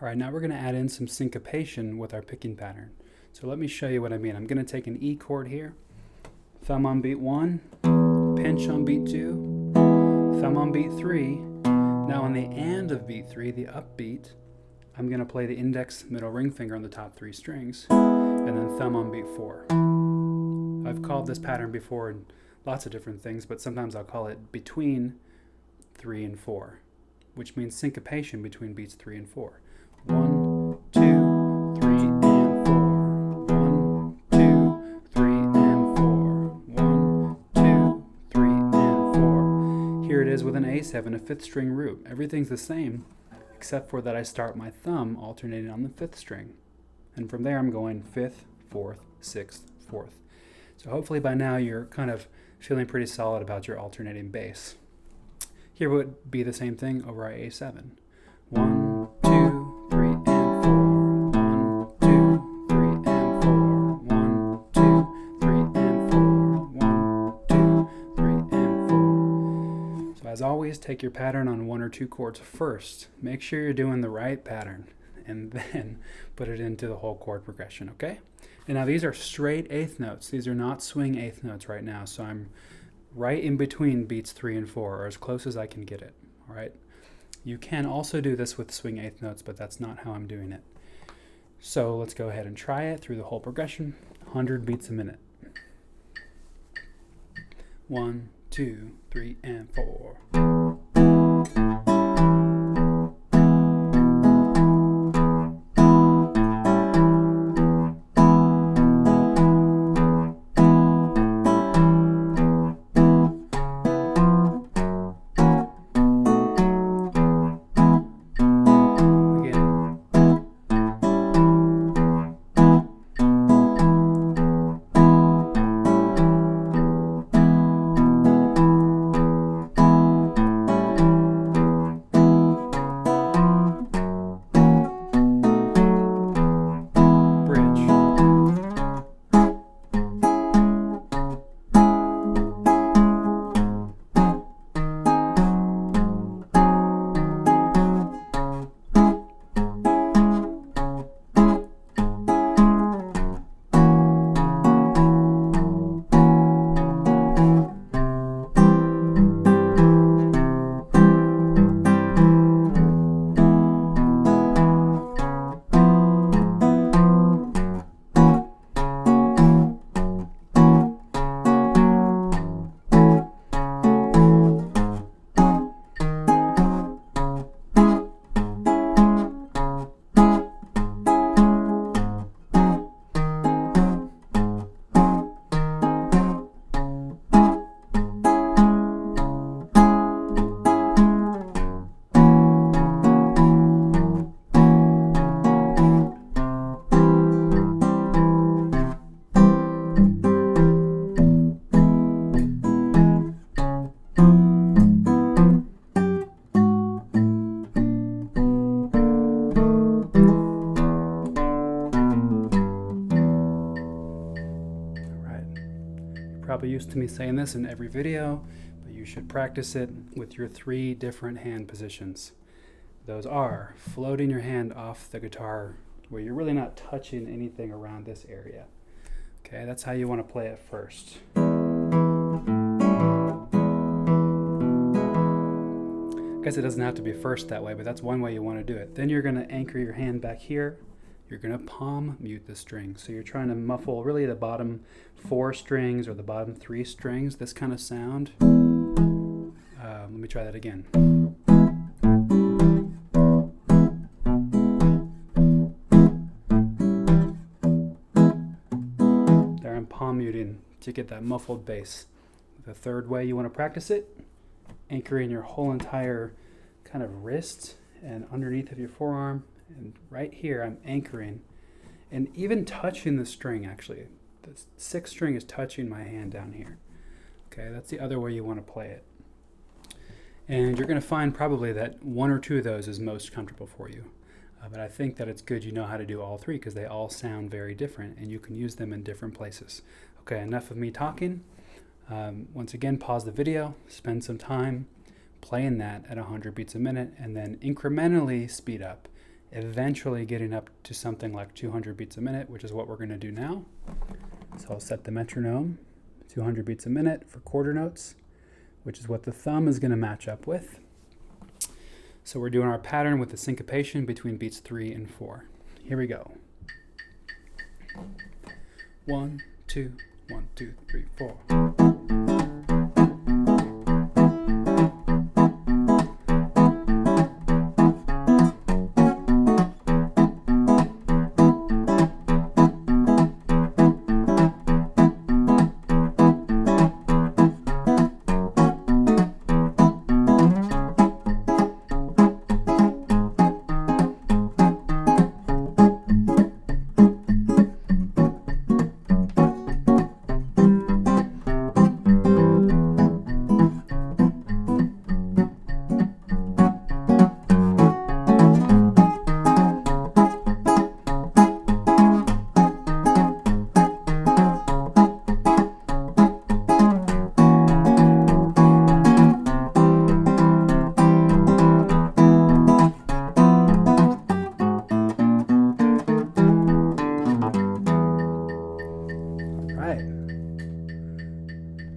All right, now we're going to add in some syncopation with our picking pattern. So let me show you what I mean. I'm going to take an E chord here, thumb on beat 1, pinch on beat 2, thumb on beat 3. Now on the and of beat 3, the upbeat, I'm going to play the index, middle ring finger on the top 3 strings, and then thumb on beat 4. I've called this pattern before in lots of different things, but sometimes I'll call it between 3 and 4, which means syncopation between beats 3 and 4. 1, 2, 3, and 4. 1, 2, 3, and 4. 1, 2, 3, and 4. Here it is with an A7, a 5th string root. Everything's the same, except for that I start my thumb alternating on the 5th string. And from there I'm going 5th, 4th, 6th, 4th. So hopefully by now you're kind of feeling pretty solid about your alternating bass. Here would be the same thing over our A7. 1, 2, 3, and 4. 1, 2, 3, and 4. 1, 2, 3, and 4. 1, 2, 3, and 4. So as always, take your pattern on 1 or 2 chords first. Make sure you're doing the right pattern, and then put it into the whole chord progression, okay? And now these are straight 8th notes. These are not swing 8th notes right now, so I'm right in between beats 3 and 4, or as close as I can get it, all right? You can also do this with swing 8th notes, but that's not how I'm doing it. So let's go ahead and try it through the whole progression, 100 beats a minute. 1, 2, 3, and 4. Probably used to me saying this in every video, but you should practice it with your 3 different hand positions. Those are floating your hand off the guitar where you're really not touching anything around this area. Okay, that's how you want to play it first. I guess it doesn't have to be first that way, but that's one way you want to do it. Then you're going to anchor your hand back here. You're going to palm mute the string. So you're trying to muffle really the bottom 4 strings or the bottom 3 strings, this kind of sound. Let me try that again. There I'm palm muting to get that muffled bass. The third way you want to practice it, anchoring your whole entire kind of wrist and underneath of your forearm. And right here, I'm anchoring and even touching the string, actually. The 6th string is touching my hand down here. Okay, that's the other way you want to play it. And you're going to find probably that 1 or 2 of those is most comfortable for you. But I think that it's good you know how to do all 3 because they all sound very different and you can use them in different places. Okay, enough of me talking. Once again, pause the video, spend some time playing that at 100 beats a minute, and then incrementally speed up. eventually getting up to something like 200 beats a minute, which is what we're going to do now. So I'll set the metronome 200 beats a minute for quarter notes, which is what the thumb is going to match up with. So we're doing our pattern with the syncopation between beats 3 and 4. Here we go. 1, 2, 1, 2, 3, 4.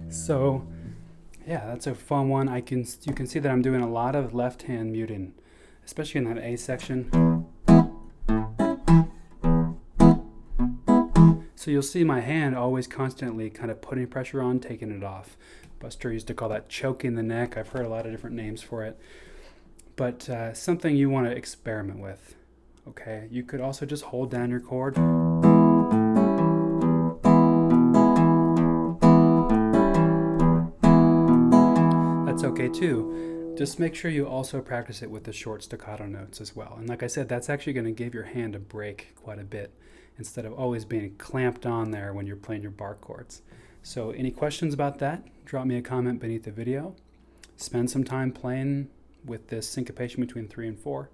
So yeah, that's a fun one. You can see that I'm doing a lot of left hand muting, especially in that A section. So you'll see my hand always constantly kind of putting pressure on, taking it off. Buster used to call that choking the neck. I've heard a lot of different names for it, but something you want to experiment with. Okay, you could also just hold down your chord. That's okay too. Just make sure you also practice it with the short staccato notes as well. And like I said, that's actually going to give your hand a break quite a bit instead of always being clamped on there when you're playing your bar chords. So any questions about that, drop me a comment beneath the video. Spend some time playing with this syncopation between 3 and 4.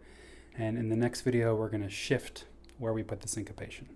And in the next video, we're going to shift where we put the syncopation.